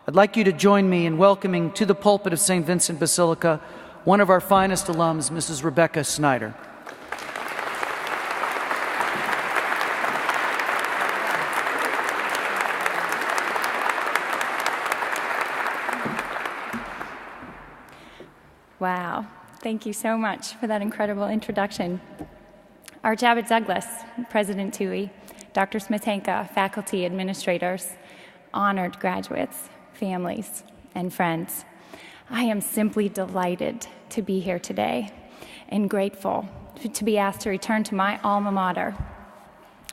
I'd like you to join me in welcoming to the pulpit of St. Vincent Basilica one of our finest alums, Mrs. Rebecca Snyder. Wow, thank you so much for that incredible introduction. Archabbot Douglas, President Toohey, Dr. Smetanka, faculty, administrators, honored graduates, families, and friends. I am simply delighted to be here today and grateful to be asked to return to my alma mater,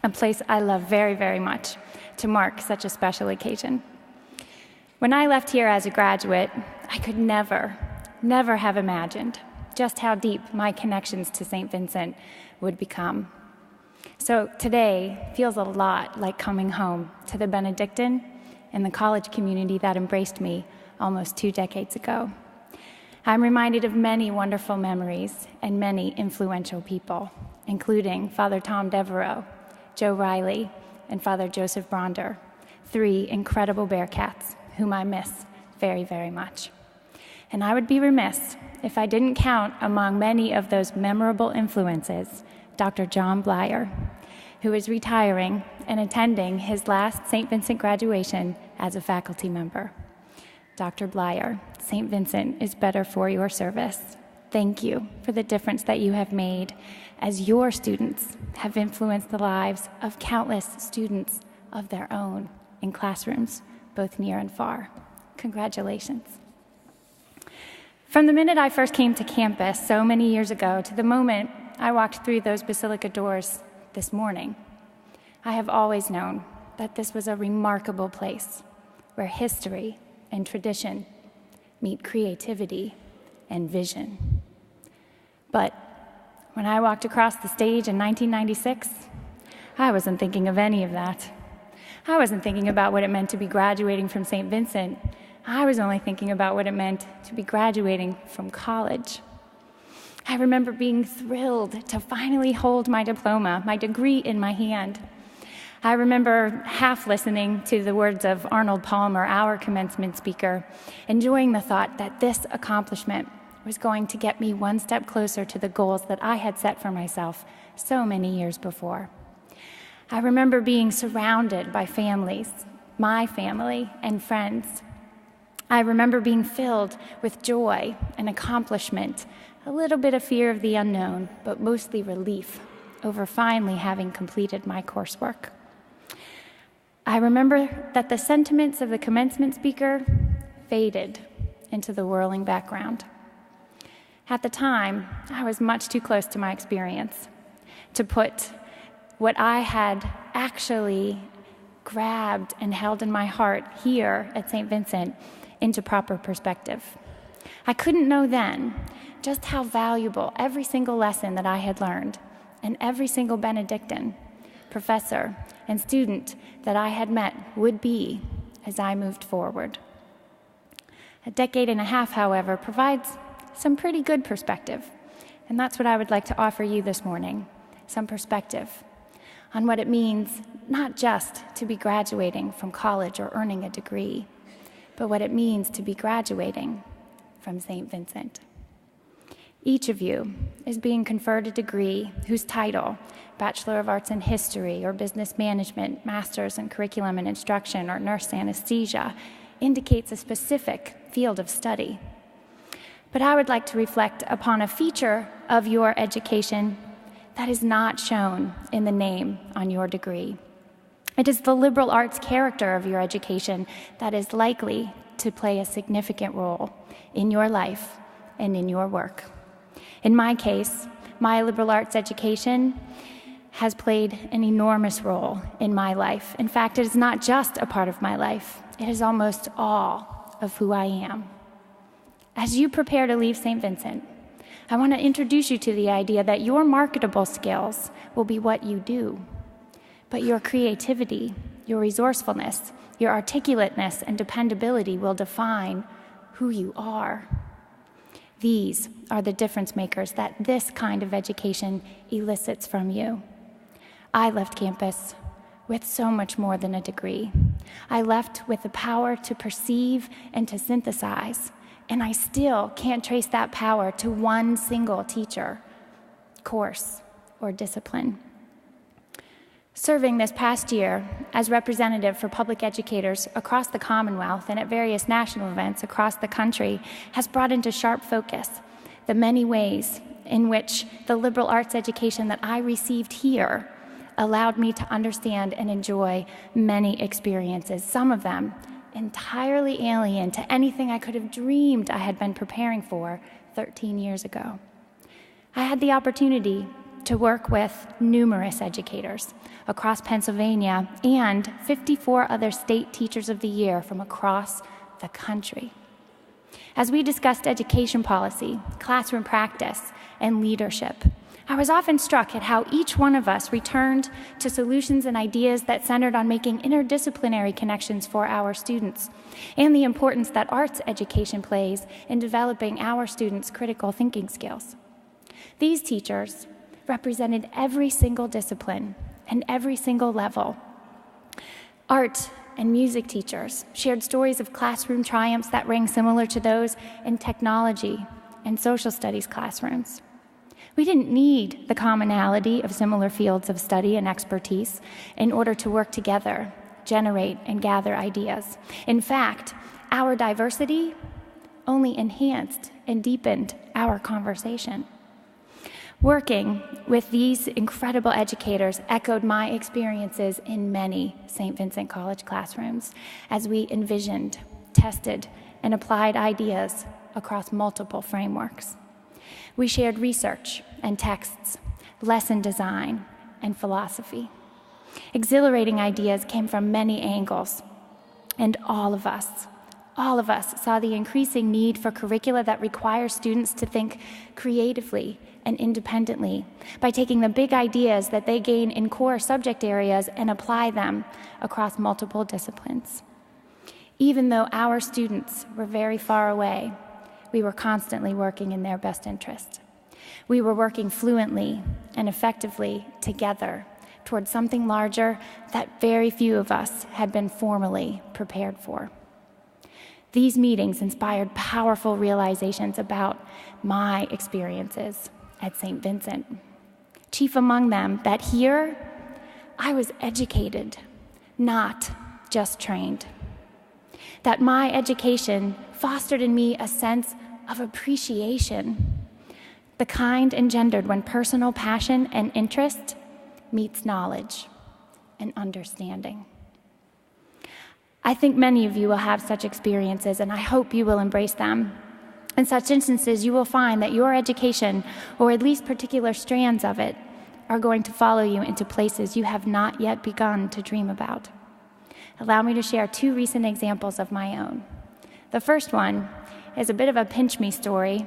a place I love very, very much, to mark such a special occasion. When I left here as a graduate, I could never have imagined just how deep my connections to St. Vincent would become. So today feels a lot like coming home to the Benedictine and the college community that embraced me almost 2 decades ago. I'm reminded of many wonderful memories and many influential people, including Father Tom Devereaux, Joe Riley, and Father Joseph Bronder, 3 incredible Bearcats whom I miss very, very much. And I would be remiss if I didn't count among many of those memorable influences Dr. John Blyer, who is retiring and attending his last St. Vincent graduation as a faculty member. Dr. Blyer, St. Vincent is better for your service. Thank you for the difference that you have made as your students have influenced the lives of countless students of their own in classrooms, both near and far. Congratulations. From the minute I first came to campus so many years ago to the moment I walked through those Basilica doors this morning, I have always known that this was a remarkable place where history and tradition meet creativity and vision. But when I walked across the stage in 1996, I wasn't thinking of any of that. I wasn't thinking about what it meant to be graduating from St. Vincent. I was only thinking about what it meant to be graduating from college. I remember being thrilled to finally hold my diploma, my degree in my hand. I remember half listening to the words of Arnold Palmer, our commencement speaker, enjoying the thought that this accomplishment was going to get me one step closer to the goals that I had set for myself so many years before. I remember being surrounded by families, my family and friends. I remember being filled with joy and accomplishment, a little bit of fear of the unknown, but mostly relief over finally having completed my coursework. I remember that the sentiments of the commencement speaker faded into the whirling background. At the time, I was much too close to my experience to put what I had actually grabbed and held in my heart here at St. Vincent into proper perspective. I couldn't know then just how valuable every single lesson that I had learned and every single Benedictine, professor, and student that I had met would be as I moved forward. A decade and a half, however, provides some pretty good perspective, and that's what I would like to offer you this morning, some perspective on what it means not just to be graduating from college or earning a degree, but what it means to be graduating from St. Vincent. Each of you is being conferred a degree whose title, Bachelor of Arts in History or Business Management, Master's in Curriculum and Instruction, or Nurse Anesthesia, indicates a specific field of study. But I would like to reflect upon a feature of your education that is not shown in the name on your degree. It is the liberal arts character of your education that is likely to play a significant role in your life and in your work. In my case, my liberal arts education has played an enormous role in my life. In fact, it is not just a part of my life. It is almost all of who I am. As you prepare to leave St. Vincent, I want to introduce you to the idea that your marketable skills will be what you do, but your creativity, your resourcefulness, your articulateness, and dependability will define who you are. These are the difference makers that this kind of education elicits from you. I left campus with so much more than a degree. I left with the power to perceive and to synthesize, and I still can't trace that power to one single teacher, course, or discipline. Serving this past year as representative for public educators across the Commonwealth and at various national events across the country has brought into sharp focus the many ways in which the liberal arts education that I received here allowed me to understand and enjoy many experiences, some of them entirely alien to anything I could have dreamed I had been preparing for 13 years ago. I had the opportunity to work with numerous educators across Pennsylvania and 54 other state teachers of the year from across the country. As we discussed education policy, classroom practice, and leadership, I was often struck at how each one of us returned to solutions and ideas that centered on making interdisciplinary connections for our students and the importance that arts education plays in developing our students' critical thinking skills. These teachers represented every single discipline and every single level. Art and music teachers shared stories of classroom triumphs that rang similar to those in technology and social studies classrooms. We didn't need the commonality of similar fields of study and expertise in order to work together, generate, and gather ideas. In fact, our diversity only enhanced and deepened our conversation. Working with these incredible educators echoed my experiences in many St. Vincent College classrooms as we envisioned, tested, and applied ideas across multiple frameworks. We shared research and texts, lesson design, and philosophy. Exhilarating ideas came from many angles, and all of us saw the increasing need for curricula that require students to think creatively and independently by taking the big ideas that they gain in core subject areas and apply them across multiple disciplines. Even though our students were very far away, we were constantly working in their best interest. We were working fluently and effectively together towards something larger that very few of us had been formally prepared for. These meetings inspired powerful realizations about my experiences at St. Vincent. Chief among them, that here I was educated, not just trained. That my education fostered in me a sense of appreciation, the kind engendered when personal passion and interest meets knowledge and understanding. I think many of you will have such experiences, and I hope you will embrace them. In such instances, you will find that your education, or at least particular strands of it, are going to follow you into places you have not yet begun to dream about. Allow me to share 2 recent examples of my own. The first one is a bit of a pinch-me story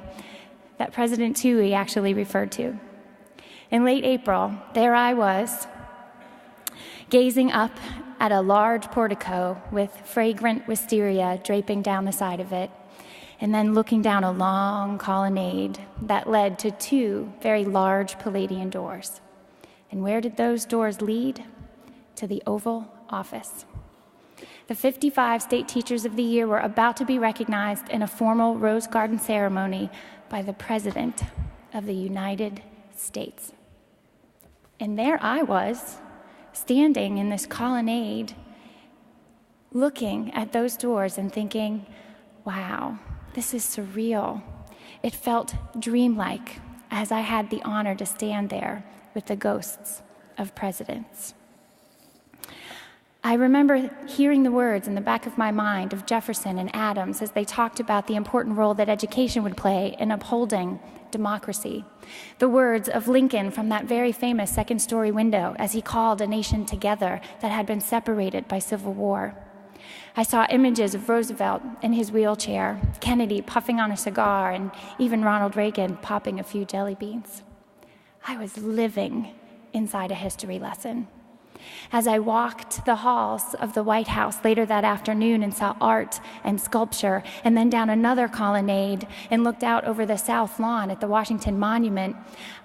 that President Toohey actually referred to. In late April, there I was, gazing up at a large portico with fragrant wisteria draping down the side of it, and then looking down a long colonnade that led to 2 very large Palladian doors. And where did those doors lead? To the Oval Office. The 55 state teachers of the year were about to be recognized in a formal Rose Garden ceremony by the President of the United States. And there I was, standing in this colonnade, looking at those doors and thinking, wow, this is surreal. It felt dreamlike as I had the honor to stand there with the ghosts of presidents. I remember hearing the words in the back of my mind of Jefferson and Adams as they talked about the important role that education would play in upholding democracy. The words of Lincoln from that very famous second-story window as he called a nation together that had been separated by civil war. I saw images of Roosevelt in his wheelchair, Kennedy puffing on a cigar, and even Ronald Reagan popping a few jelly beans. I was living inside a history lesson. As I walked the halls of the White House later that afternoon and saw art and sculpture, and then down another colonnade and looked out over the South Lawn at the Washington Monument,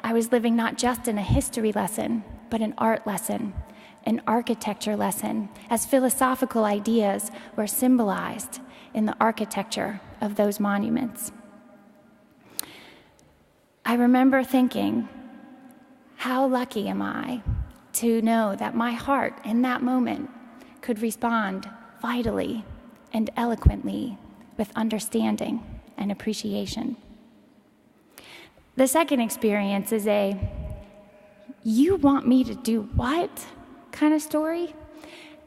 I was living not just in a history lesson, but an art lesson, an architecture lesson as philosophical ideas were symbolized in the architecture of those monuments. I remember thinking, how lucky am I to know that my heart in that moment could respond vitally and eloquently with understanding and appreciation. The second experience is a "you want me to do what?" kind of story,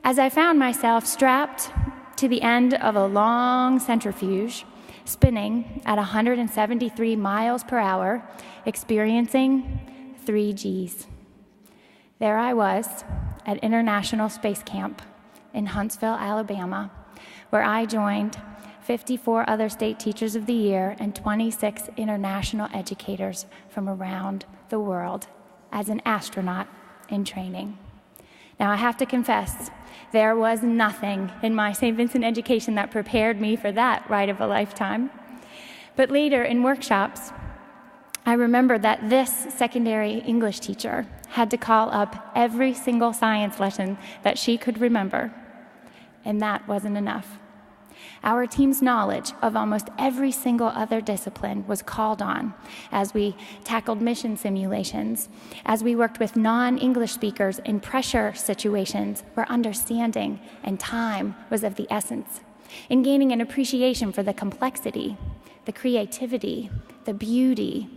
as I found myself strapped to the end of a long centrifuge, spinning at 173 miles per hour, experiencing 3 Gs. There I was at International Space Camp in Huntsville, Alabama, where I joined 54 other state teachers of the year and 26 international educators from around the world as an astronaut in training. Now, I have to confess, there was nothing in my St. Vincent education that prepared me for that ride of a lifetime. But later in workshops, I remember that this secondary English teacher had to call up every single science lesson that she could remember, and that wasn't enough. Our team's knowledge of almost every single other discipline was called on as we tackled mission simulations, as we worked with non-English speakers in pressure situations where understanding and time was of the essence, in gaining an appreciation for the complexity, the creativity, the beauty,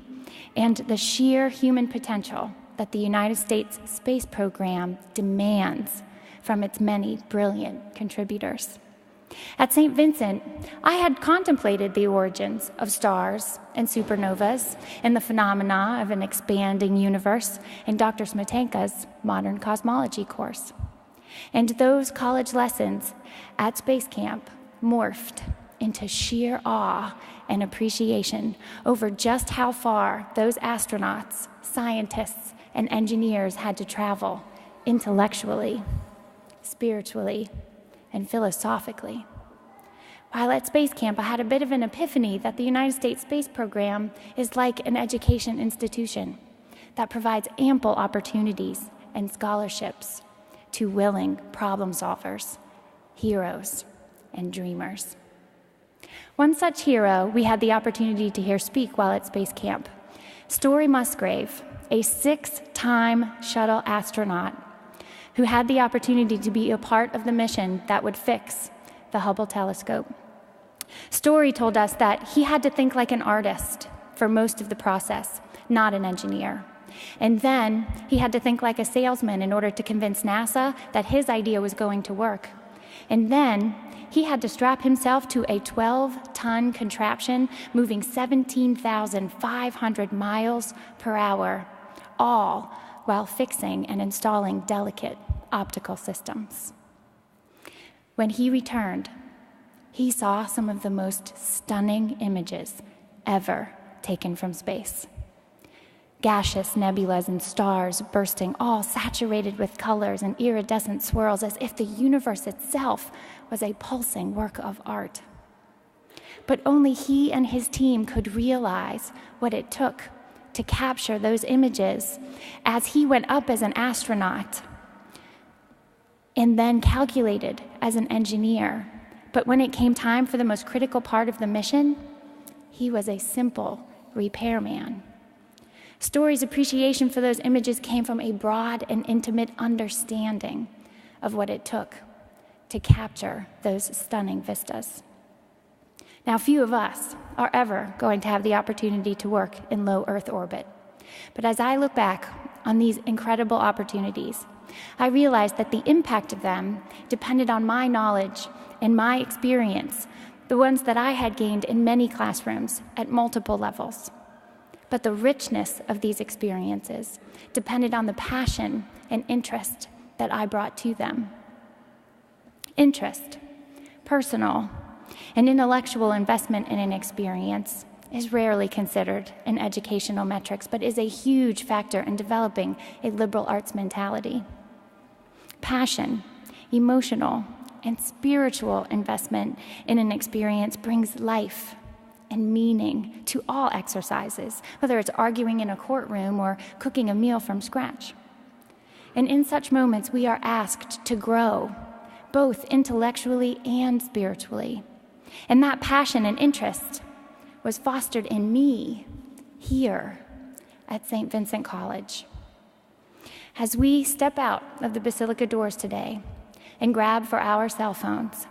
and the sheer human potential that the United States space program demands from its many brilliant contributors. At St. Vincent, I had contemplated the origins of stars and supernovas and the phenomena of an expanding universe in Dr. Smetanka's modern cosmology course. And those college lessons at Space Camp morphed into sheer awe and appreciation over just how far those astronauts, scientists, and engineers had to travel intellectually, spiritually, and philosophically. While at Space Camp, I had a bit of an epiphany that the United States space program is like an education institution that provides ample opportunities and scholarships to willing problem solvers, heroes, and dreamers. One such hero we had the opportunity to hear speak while at Space Camp, Story Musgrave, a 6-time shuttle astronaut who had the opportunity to be a part of the mission that would fix the Hubble telescope. Story told us that he had to think like an artist for most of the process, not an engineer. And then he had to think like a salesman in order to convince NASA that his idea was going to work. And then he had to strap himself to a 12-ton contraption moving 17,500 miles per hour, all while fixing and installing delicate optical systems. When he returned, he saw some of the most stunning images ever taken from space. Gaseous nebulas and stars bursting, all saturated with colors and iridescent swirls, as if the universe itself was a pulsing work of art. But only he and his team could realize what it took to capture those images as he went up as an astronaut and then calculated as an engineer. But when it came time for the most critical part of the mission, he was a simple repairman. Story's appreciation for those images came from a broad and intimate understanding of what it took to capture those stunning vistas. Now, few of us are ever going to have the opportunity to work in low Earth orbit. But as I look back on these incredible opportunities, I realized that the impact of them depended on my knowledge and my experience, the ones that I had gained in many classrooms at multiple levels. But the richness of these experiences depended on the passion and interest that I brought to them. Interest, personal, and intellectual investment in an experience is rarely considered in educational metrics, but is a huge factor in developing a liberal arts mentality. Passion, emotional, and spiritual investment in an experience brings life and meaning to all exercises, whether it's arguing in a courtroom or cooking a meal from scratch. And in such moments, we are asked to grow, both intellectually and spiritually. And that passion and interest was fostered in me here at St. Vincent College. As we step out of the Basilica doors today and grab for our cell phones,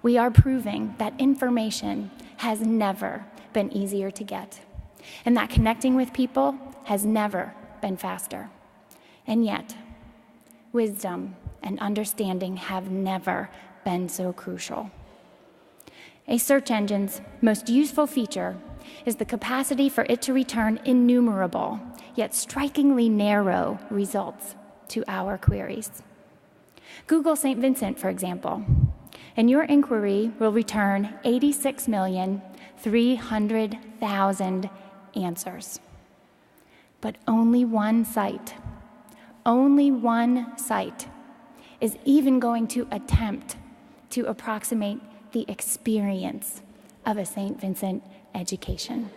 we are proving that information has never been easier to get, and that connecting with people has never been faster. And yet, wisdom and understanding have never been so crucial. A search engine's most useful feature is the capacity for it to return innumerable, yet strikingly narrow results to our queries. Google St. Vincent, for example, and your inquiry will return 86,300,000 answers. But only one site is even going to attempt to approximate the experience of a St. Vincent education.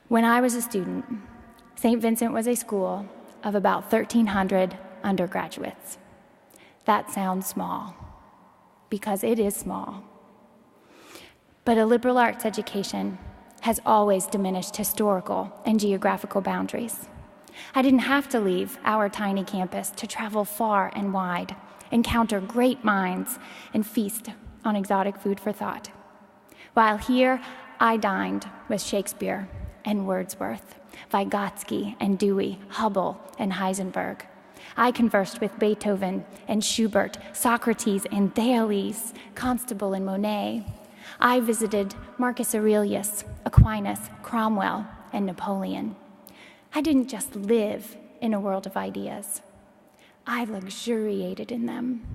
When I was a student, St. Vincent was a school of about 1,300 undergraduates. That sounds small, because it is small. But a liberal arts education has always diminished historical and geographical boundaries. I didn't have to leave our tiny campus to travel far and wide, encounter great minds, and feast on exotic food for thought. While here, I dined with Shakespeare and Wordsworth, Vygotsky and Dewey, Hubble and Heisenberg. I conversed with Beethoven and Schubert, Socrates and Thales, Constable and Monet. I visited Marcus Aurelius, Aquinas, Cromwell, and Napoleon. I didn't just live in a world of ideas. I luxuriated in them.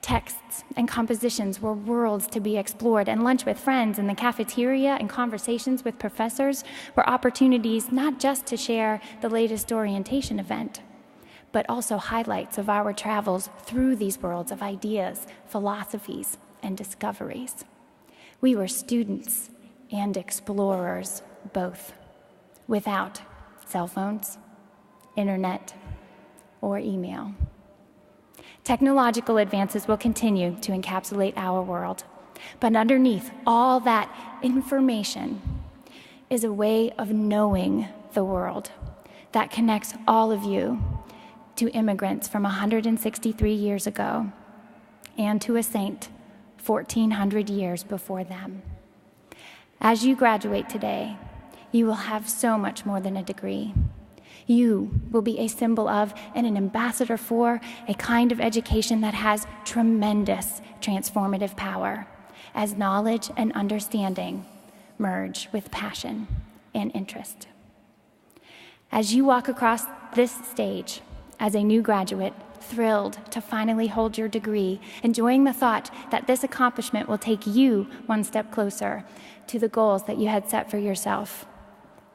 Texts and compositions were worlds to be explored, and lunch with friends in the cafeteria and conversations with professors were opportunities not just to share the latest orientation event, but also highlights of our travels through these worlds of ideas, philosophies, and discoveries. We were students and explorers both, without cell phones, internet, or email. Technological advances will continue to encapsulate our world, but underneath all that information is a way of knowing the world that connects all of you to immigrants from 163 years ago and to a saint 1,400 years before them. As you graduate today, you will have so much more than a degree. You will be a symbol of and an ambassador for a kind of education that has tremendous transformative power as knowledge and understanding merge with passion and interest. As you walk across this stage as a new graduate, thrilled to finally hold your degree, enjoying the thought that this accomplishment will take you one step closer to the goals that you had set for yourself,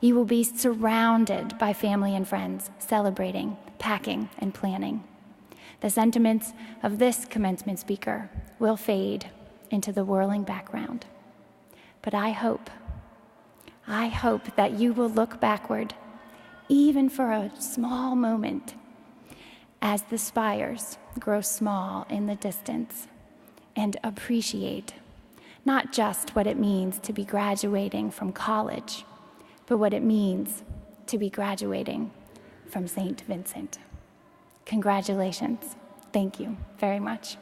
you will be surrounded by family and friends, celebrating, packing, and planning. The sentiments of this commencement speaker will fade into the whirling background. But I hope that you will look backward, even for a small moment, as the spires grow small in the distance, and appreciate not just what it means to be graduating from college, but what it means to be graduating from St. Vincent. Congratulations. Thank you very much.